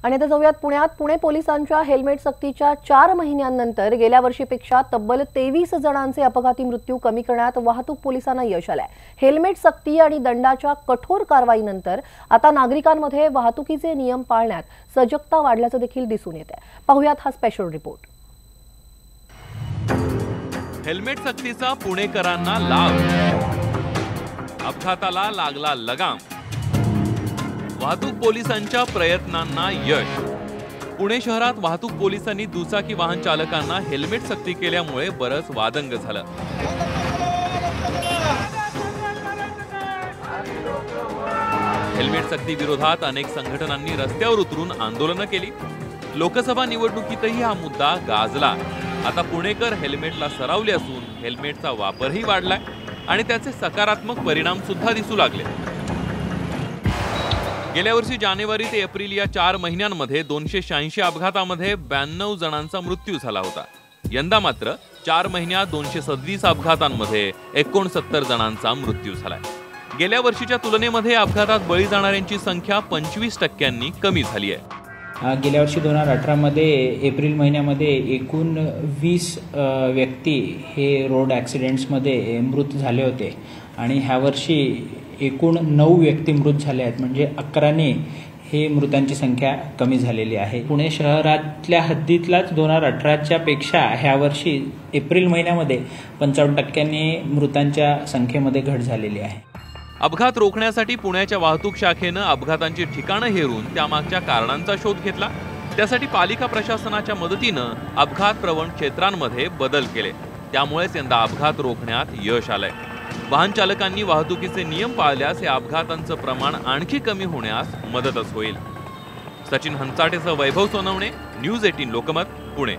आणि आता जाऊयात पुण्यात. पुणे पोलिसांच्या हेल्मेट सक्तीच्या 4 महिन्यांनंतर गेल्या वर्षीपेक्षा तब्बल 23 जणांचे अपघाती मृत्यू कमी करण्यात वाहतूक पोलिसांना यश आलंय. हेल्मेट सक्ती आणि दंडाच्या कठोर कारवाईनंतर आता नागरिकांमध्ये वाहतुकीचे नियम पाळण्यात सजगता वाढल्याचं देखील दिसून येतंय. पाहुयात हा स्पेशल रिपोर्ट. हेल्मेट सक्तीचा पुणेकरांना लाभ, अपघाताला लागला लगाम. वाहतूक पोलिसांच्या प्रयत्नांना यश. पुणे शहरात वाहतूक पोलिसांनी दुचाकी वाहन चालकांना हेल्मेट सक्ती केल्यामुळे बरंच वादंग झालं. हेल्मेट सक्ती विरोधात अनेक संघटनांनी रस्त्यावर उतरून आंदोलनं केली. लोकसभा निवडणुकीतही हा मुद्दा गाजला. आता पुणेकर हेल्मेटला सरावले असून हेल्मेटचा वापरही वाढलाय आणि त्याचे सकारात्मक परिणाम सुद्धा दिसू लागले. गेल्या वर्षी जानेवारी ते एप्रिल या 4 महिन्यांमध्ये 286 अपघातामध्ये 92 जणांचा मृत्यू झाला होता. यंदा मात्र 4 महिन्यात 237 अपघातांमध्ये 69 जणांचा मृत्यू झालाय. गेल्या वर्षीच्या तुलनेमध्ये अपघातात बळी जाणाऱ्यांची संख्या 25% कमी झाली आहे. गेल्या वर्षी 2018 मध्ये एप्रिल महिन्यामध्ये एकूण 20 व्यक्ती हे रोड ॲक्सिडेंट्समध्ये मृत झाले होते आणि ह्या वर्षी एकूण 9 व्यक्ती मृत झाले आहेत. म्हणजे 11ने हे मृतांची संख्या कमी झालेली आहे. पुणे शहरातल्या हद्दीतलाच 2018च्या पेक्षा ह्या वर्षी एप्रिल महिन्यामध्ये 55% मृतांच्या संख्येमध्ये घट झालेली आहे. अपघात रोखण्यासाठी पुण्याच्या वाहतूक शाखेनं अपघातांची ठिकाणं हेरून त्यामागच्या कारणांचा शोध घेतला. त्यासाठी पालिका प्रशासनाच्या मदतीनं अपघात प्रवण क्षेत्रांमध्ये बदल केले. त्यामुळेच यंदा अपघात रोखण्यात यश आलंय. वाहन चालकांनी वाहतुकीचे नियम पाळल्यास या अपघातांचं प्रमाण आणखी कमी होण्यास मदतच होईल. सचिन हंचाटेसह वैभव सोनवणे, न्यूज 18 लोकमत, पुणे.